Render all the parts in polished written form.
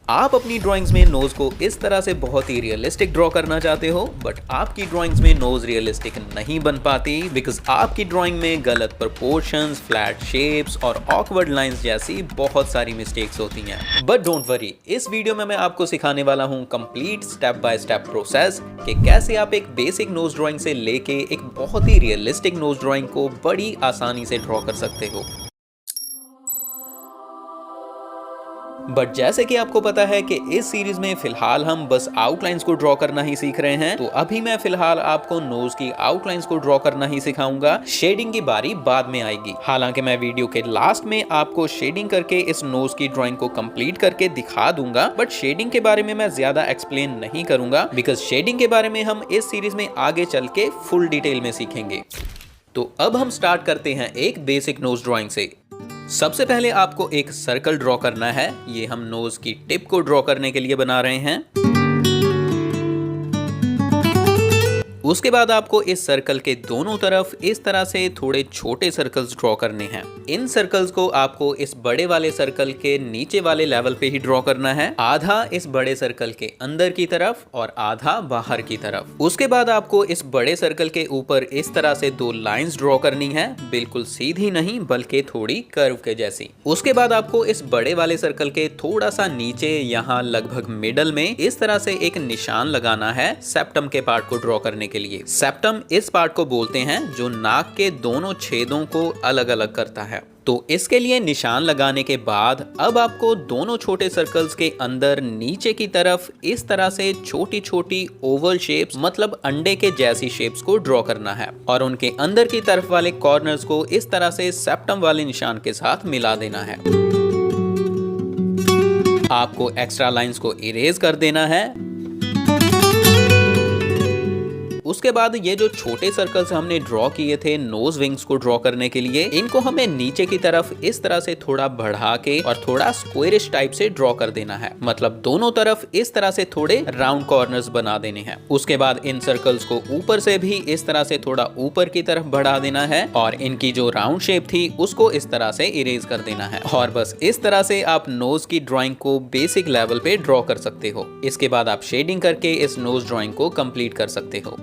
आप अपनी ड्राइंग्स में नोज को इस तरह से बहुत ही रियलिस्टिक ड्रॉ करना चाहते हो, बट आपकी ड्राइंग्स में नोज रियलिस्टिक नहीं बन पाती बिकॉज आपकी ड्राइंग में गलत प्रोपोर्शंस, फ्लैट शेप्स और ऑकवर्ड लाइंस जैसी बहुत सारी मिस्टेक्स होती हैं। बट डोंट वरी, इस वीडियो में मैं आपको सिखाने वाला हूँ complete step by step process कि कैसे आप एक बेसिक नोज ड्राइंग से लेके एक बहुत ही रियलिस्टिक नोज ड्राइंग को बड़ी आसानी से ड्रॉ कर सकते हो। बट जैसे कि आपको पता है कि इस सीरीज में फिलहाल हम बस आउटलाइंस को ड्रॉ करना ही सीख रहे हैं, तो अभी मैं फिलहाल आपको नोज की आउटलाइंस को ड्रॉ करना ही सिखाऊंगा। शेडिंग की बारी बाद में आएगी। हालांकि मैं वीडियो के लास्ट में आपको शेडिंग करके इस नोज की ड्रॉइंग को कंप्लीट करके दिखा दूंगा, बट शेडिंग के बारे में मैं ज्यादा एक्सप्लेन नहीं करूंगा बिकॉज शेडिंग के बारे में हम इस सीरीज में आगे चल के फुल डिटेल में सीखेंगे। तो अब हम स्टार्ट करते हैं एक बेसिक नोज ड्रॉइंग से। सबसे पहले आपको एक सर्कल ड्रॉ करना है। ये हम नोज की टिप को ड्रॉ करने के लिए बना रहे हैं। उसके बाद आपको इस सर्कल के दोनों तरफ इस तरह से थोड़े छोटे सर्कल्स ड्रॉ करने हैं। इन सर्कल्स को आपको इस बड़े वाले सर्कल के नीचे वाले लेवल पे ही ड्रॉ करना है, आधा इस बड़े सर्कल के अंदर की तरफ और आधा बाहर की तरफ। उसके बाद आपको इस बड़े सर्कल के ऊपर इस तरह से दो लाइंस ड्रॉ करनी है, बिल्कुल सीधी नहीं बल्कि थोड़ी कर्व के जैसी। उसके बाद आपको इस बड़े वाले सर्कल के थोड़ा सा नीचे, यहाँ लगभग मिडल में इस तरह से एक निशान लगाना है सेप्टम के पार्ट को ड्रॉ करने के लिए। सेप्टम इस पार्ट को बोलते हैं जो नाक के दोनों छेदों को अलग अलग करता है। तो इसके लिए निशान लगाने के बाद अब आपको दोनों छोटे सर्कल्स के अंदर नीचे की तरफ इस तरह से छोटी छोटी ओवल शेप्स, मतलब अंडे के जैसी शेप्स को ड्रॉ करना है और उनके अंदर की तरफ वाले कॉर्नर्स को इस तरह से सेप्टम वाले निशान के साथ मिला देना है। आपको एक्स्ट्रा लाइंस को इरेज कर देना है। उसके बाद ये जो छोटे सर्कल्स हमने ड्रॉ किए थे नोज विंग्स को ड्रॉ करने के लिए, इनको हमें नीचे की तरफ इस तरह से थोड़ा बढ़ा के और थोड़ा स्क्वायरिश टाइप से ड्रॉ कर देना है, मतलब दोनों तरफ इस तरह से थोड़े राउंड कॉर्नर्स बना देने हैं। उसके बाद इन सर्कल्स को ऊपर से भी इस तरह से थोड़ा ऊपर की तरफ बढ़ा देना है और इनकी जो राउंड शेप थी उसको इस तरह से इरेज कर देना है। और बस इस तरह से आप नोज की ड्रॉइंग को बेसिक लेवल पे ड्रॉ कर सकते हो। इसके बाद आप शेडिंग करके इस नोज ड्रॉइंग को कंप्लीट कर सकते हो।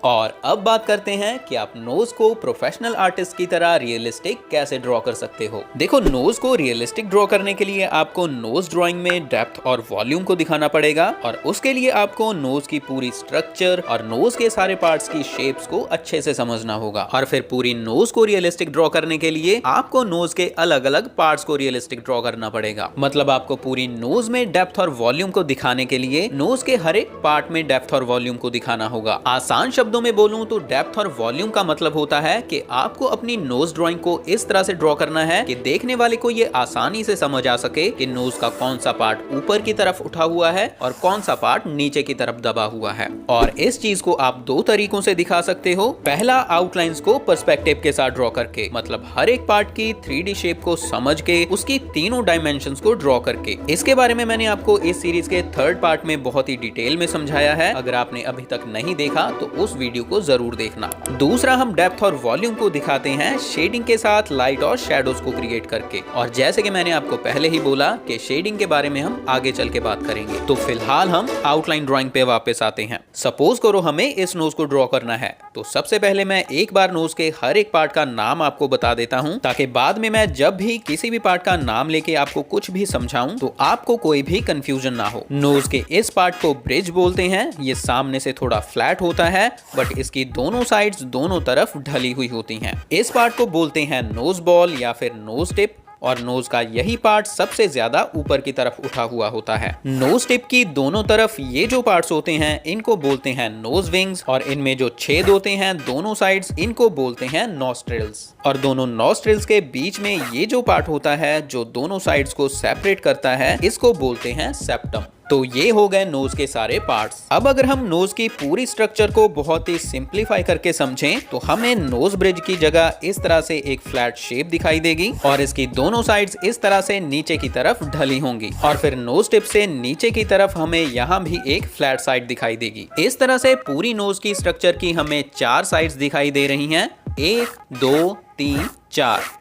और अब बात करते हैं कि आप नोज को प्रोफेशनल आर्टिस्ट की तरह रियलिस्टिक कैसे ड्रॉ कर सकते हो। देखो, नोज को रियलिस्टिक ड्रॉ करने के लिए आपको नोज ड्राइंग में डेप्थ और वॉल्यूम को दिखाना पड़ेगा और उसके लिए आपको नोज की पूरी स्ट्रक्चर और नोज के सारे पार्ट्स की शेप्स को अच्छे से समझना होगा। और फिर पूरी नोज को रियलिस्टिक ड्रॉ करने के लिए आपको नोज के अलग अलग पार्ट्स को रियलिस्टिक ड्रॉ करना पड़ेगा। मतलब आपको पूरी नोज में डेप्थ और वॉल्यूम को दिखाने के लिए नोज के हर एक पार्ट में डेप्थ और वॉल्यूम को दिखाना होगा। आसान शब्दों में बोलूं तो डेप्थ और वॉल्यूम का मतलब होता है कि आपको अपनी नोज ड्राइंग को इस तरह से ड्रॉ करना है कि देखने वाले को ये आसानी से समझ आ सके कि नोज का कौन सा पार्ट ऊपर की तरफ उठा हुआ है और कौन सा पार्ट नीचे की तरफ दबा हुआ है। और इस चीज को आप दो तरीकों से दिखा सकते हो। पहला, आउटलाइंस को पर्सपेक्टिव के साथ ड्रॉ करके, मतलब हर एक पार्ट की 3D शेप को समझ के उसकी तीनों डायमेंशंस को ड्रॉ करके। इसके बारे में मैंने आपको इस सीरीज के थर्ड पार्ट में बहुत ही डिटेल में समझाया है। अगर आपने अभी तक नहीं देखा तो उस वीडियो को जरूर देखना। दूसरा, हम डेप्थ और वॉल्यूम को दिखाते हैं शेडिंग के साथ लाइट और शैडोज को क्रिएट करके। और जैसे कि मैंने आपको पहले ही बोला कि शेडिंग के बारे में हम आगे चल के बात करेंगे। तो फिलहाल हम आउटलाइन ड्राइंग पे वापस आते हैं। सपोज करो हमें इस नोज को ड्रॉ करना है, तो सबसे पहले मैं एक बार नोज के हर एक पार्ट का नाम आपको बता देता हूँ, ताकि बाद में मैं जब भी किसी भी पार्ट का नाम लेके आपको कुछ भी समझाऊं तो आपको कोई भी कंफ्यूजन ना हो। नोज के इस पार्ट को ब्रिज बोलते हैं। ये सामने से थोड़ा फ्लैट होता है बट इसकी दोनों साइड्स दोनों तरफ ढली हुई होती हैं। इस पार्ट को बोलते हैं नोज बॉल या फिर नोज टिप और नोज का यही पार्ट सबसे ज्यादा ऊपर की तरफ उठा हुआ होता है। नोज टिप की दोनों तरफ ये जो पार्ट्स होते हैं इनको बोलते हैं नोज विंग्स और इनमें जो छेद होते हैं दोनों साइड्स इनको बोलते हैं नॉस्ट्रिल्स। और दोनों नॉस्ट्रिल्स के बीच में ये जो पार्ट होता है जो दोनों साइड्स को सेपरेट करता है इसको बोलते हैं सेप्टम। तो ये हो गए नोज के सारे पार्ट्स। अब अगर हम नोज की पूरी स्ट्रक्चर को बहुत ही सिंप्लीफाई करके समझें तो हमें नोज ब्रिज की जगह इस तरह से एक फ्लैट शेप दिखाई देगी और इसकी दोनों साइड्स इस तरह से नीचे की तरफ ढली होंगी और फिर नोज टिप से नीचे की तरफ हमें यहाँ भी एक फ्लैट साइड दिखाई देगी। इस तरह से पूरी नोज की स्ट्रक्चर की हमें 4 साइड्स दिखाई दे रही हैं, 1 2 3 4।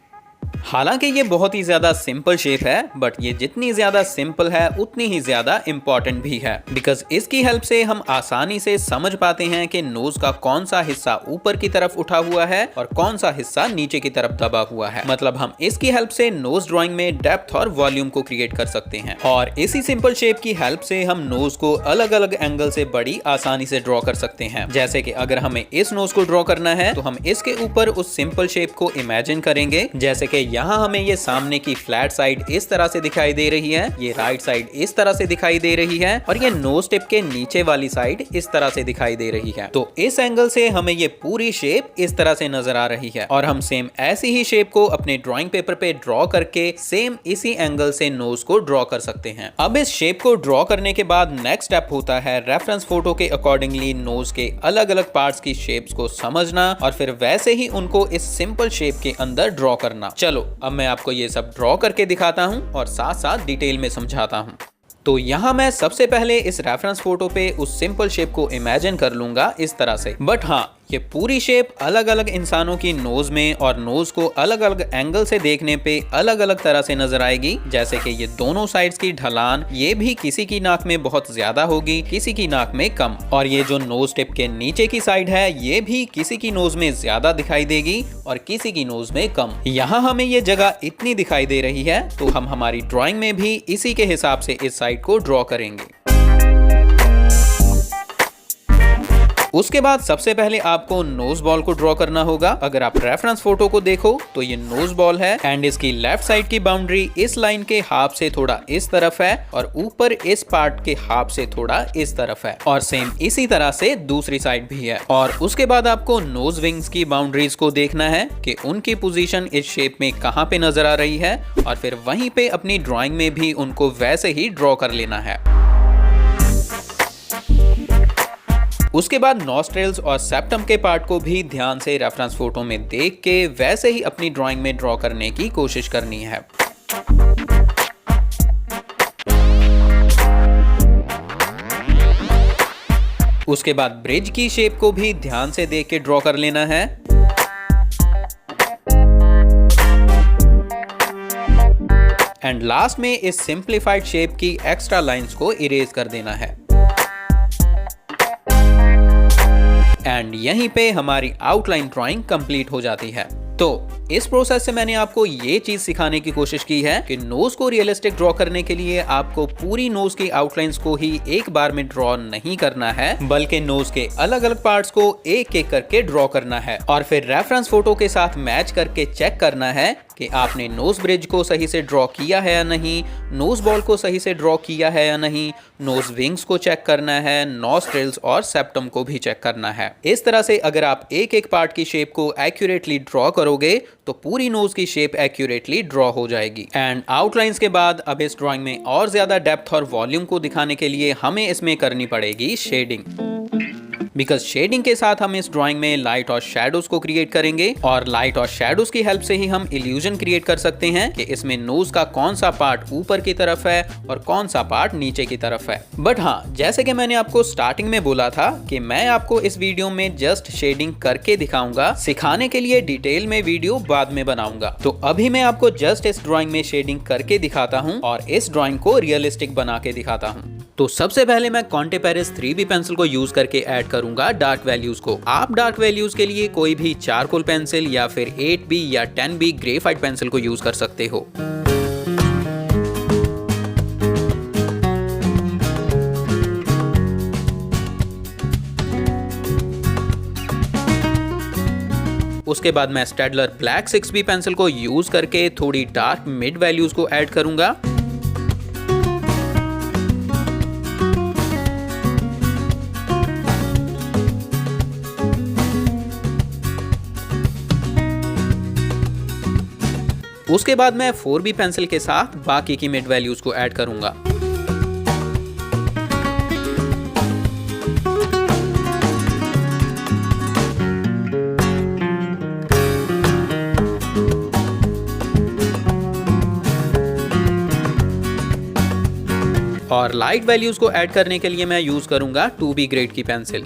हालांकि ये बहुत ही ज्यादा सिंपल शेप है, बट ये जितनी ज्यादा सिंपल है उतनी ही ज्यादा इम्पोर्टेंट भी है, बिकॉज इसकी हेल्प से हम आसानी से समझ पाते हैं कि नोज का कौन सा हिस्सा ऊपर की तरफ उठा हुआ है और कौन सा हिस्सा नीचे की तरफ दबा हुआ है। मतलब हम इसकी हेल्प से नोज ड्राइंग में डेप्थ और वॉल्यूम को क्रिएट कर सकते हैं, और इसी सिंपल शेप की हेल्प से हम नोज को अलग अलग एंगल से बड़ी आसानी से ड्रॉ कर सकते हैं। जैसे कि अगर हमें इस नोज को ड्रॉ करना है तो हम इसके ऊपर उस सिंपल शेप को इमेजिन करेंगे। जैसे कि यहाँ हमें ये सामने की फ्लैट साइड इस तरह से दिखाई दे रही है, ये राइट साइड इस तरह से दिखाई दे रही है, और ये नोज टिप के नीचे वाली साइड इस तरह से दिखाई दे रही है। तो इस एंगल से हमें ये पूरी शेप इस तरह से नजर आ रही है, और हम सेम ऐसी ही शेप को अपने ड्राइंग पेपर पे ड्रॉ करके सेम इसी एंगल से नोज को ड्रॉ कर सकते हैं। अब इस शेप को ड्रॉ करने के बाद नेक्स्ट स्टेप होता है रेफरेंस फोटो के अकॉर्डिंगली नोज के अलग अलग पार्ट्स की शेप्स को समझना और फिर वैसे ही उनको इस सिंपल शेप के अंदर ड्रॉ करना। चलो अब मैं आपको ये सब ड्रॉ करके दिखाता हूँ और साथ साथ डिटेल में समझाता हूँ। तो यहाँ मैं सबसे पहले इस रेफरेंस फोटो पे उस सिंपल शेप को इमेजिन कर लूंगा इस तरह से, बट हाँ ये पूरी शेप अलग अलग इंसानों की नोज में और नोज को अलग अलग एंगल से देखने पे अलग अलग तरह से नजर आएगी। जैसे कि ये दोनों साइड्स की ढलान, ये भी किसी की नाक में बहुत ज्यादा होगी, किसी की नाक में कम, और ये जो नोज टिप के नीचे की साइड है ये भी किसी की नोज में ज्यादा दिखाई देगी और किसी की नोज में कम। यहाँ हमें ये जगह इतनी दिखाई दे रही है तो हम हमारी ड्रॉइंग में भी इसी के हिसाब से इस साइड को ड्रॉ करेंगे। उसके बाद सबसे पहले आपको नोज बॉल को ड्रॉ करना होगा। अगर आप रेफरेंस फोटो को देखो तो ये नोज बॉल है एंड इसकी लेफ्ट साइड की बाउंड्री इस लाइन के हाफ से थोड़ा इस तरफ है और ऊपर इस पार्ट के हाफ से थोड़ा इस तरफ है, और सेम इसी तरह से दूसरी साइड भी है। और उसके बाद आपको नोज विंग्स की बाउंड्रीज को देखना है कि उनकी पोजीशन इस शेप में कहाँ पे नजर आ रही है, और फिर वहीं पे अपनी ड्रॉइंग में भी उनको वैसे ही ड्रॉ कर लेना है। उसके बाद नॉस्ट्रेल्स और सेप्टम के पार्ट को भी ध्यान से रेफरेंस फोटो में देख के वैसे ही अपनी ड्राइंग में ड्रॉ करने की कोशिश करनी है। उसके बाद ब्रिज की शेप को भी ध्यान से देख के ड्रॉ कर लेना है। एंड लास्ट में इस सिंप्लीफाइड शेप की एक्स्ट्रा लाइंस को इरेज कर देना है। एंड यहीं पे हमारी आउटलाइन ड्राइंग कंप्लीट हो जाती है। तो इस प्रोसेस से मैंने आपको ये चीज सिखाने की कोशिश की है कि नोज को रियलिस्टिक ड्रॉ करने के लिए आपको पूरी नोज की आउटलाइंस को ही एक बार में ड्रॉ नहीं करना है, बल्कि नोज के अलग अलग पार्ट्स को एक एक करके ड्रॉ करना है, और फिर रेफरेंस फोटो के साथ मैच करके चेक करना है कि आपने नोज ब्रिज को सही से ड्रॉ किया है या नहीं, नोज बॉल को सही से ड्रॉ किया है या नहीं, नोज विंग्स को चेक करना है, नॉस्ट्रिल्स और सेप्टम को भी चेक करना है। इस तरह से अगर आप एक एक पार्ट की शेप को एक्यूरेटली ड्रॉ करोगे तो पूरी नोज की शेप एक्यूरेटली ड्रॉ हो जाएगी। एंड आउटलाइंस के बाद अब इस ड्राइंग में और ज्यादा डेप्थ और वॉल्यूम को दिखाने के लिए हमें इसमें करनी पड़ेगी शेडिंग, बिकॉज शेडिंग के साथ हम इस ड्राइंग में लाइट और शैडोज को क्रिएट करेंगे, और लाइट और शैडोज की हेल्प से ही हम इल्यूजन क्रिएट कर सकते हैं कि इसमें नोज का कौन सा पार्ट ऊपर की तरफ है और कौन सा पार्ट नीचे की तरफ है। बट हाँ, जैसे कि मैंने आपको स्टार्टिंग में बोला था कि मैं आपको इस वीडियो में जस्ट शेडिंग करके दिखाऊंगा, सिखाने के लिए डिटेल में वीडियो बाद में बनाऊंगा। तो अभी मैं आपको जस्ट इस ड्राइंग में शेडिंग करके दिखाता हूँ और इस ड्राइंग को रियलिस्टिक बना के दिखाता हूँ। तो सबसे पहले मैं कॉन्टे पेरिस 3B पेंसिल को यूज करके ऐड करूंगा डार्क वैल्यूज को। आप डार्क वैल्यूज के लिए कोई भी चारकोल पेंसिल या फिर 8B या 10B ग्रेफाइट पेंसिल को यूज कर सकते हो। उसके बाद मैं स्टेडलर ब्लैक 6B पेंसिल को यूज करके थोड़ी डार्क मिड वैल्यूज को ऐड करूंगा। उसके बाद मैं 4B पेंसिल के साथ बाकी की मिड वैल्यूज को ऐड करूंगा। और लाइट वैल्यूज को ऐड करने के लिए मैं यूज करूंगा 2B ग्रेड की पेंसिल।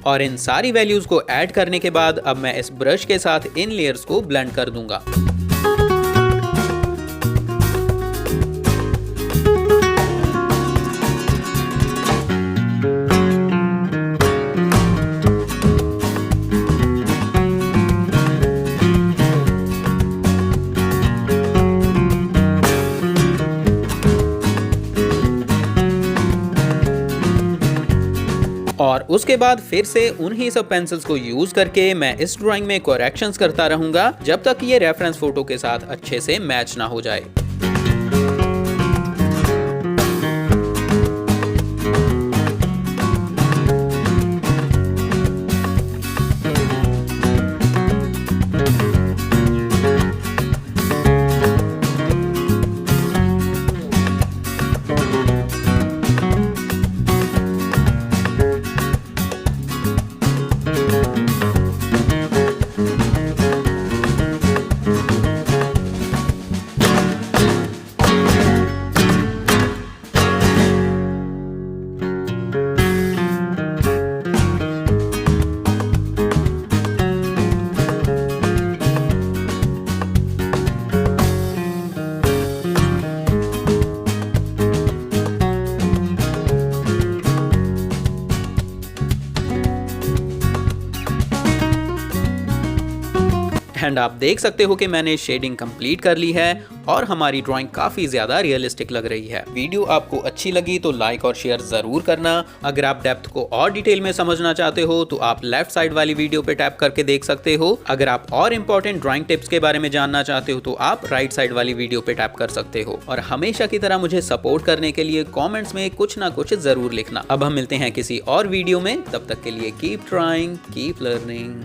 और इन सारी वैल्यूज को ऐड करने के बाद अब मैं इस ब्रश के साथ इन लेयर्स को ब्लेंड कर दूंगा। और उसके बाद फिर से उन्हीं सब पेंसिल्स को यूज करके मैं इस ड्राइंग में करेक्शंस करता रहूंगा जब तक ये रेफरेंस फोटो के साथ अच्छे से मैच ना हो जाए। एंड आप देख सकते हो कि मैंने शेडिंग कंप्लीट कर ली है और हमारी ड्राइंग काफी ज्यादा रियलिस्टिक लग रही है। वीडियो आपको अच्छी लगी तो लाइक और शेयर जरूर करना। अगर आप डेप्थ को और डिटेल में समझना चाहते हो तो आप लेफ्ट साइड वाली वीडियो पे टैप करके देख सकते हो। अगर आप और इंपॉर्टेंट ड्राइंग टिप्स के बारे में जानना चाहते हो तो आप राइट साइड वाली वीडियो पे टैप कर सकते हो। और हमेशा की तरह मुझे सपोर्ट करने के लिए कॉमेंट्स में कुछ ना कुछ जरूर लिखना। अब हम मिलते हैं किसी और वीडियो में, तब तक के लिए कीप ट्राइंग, कीप लर्निंग।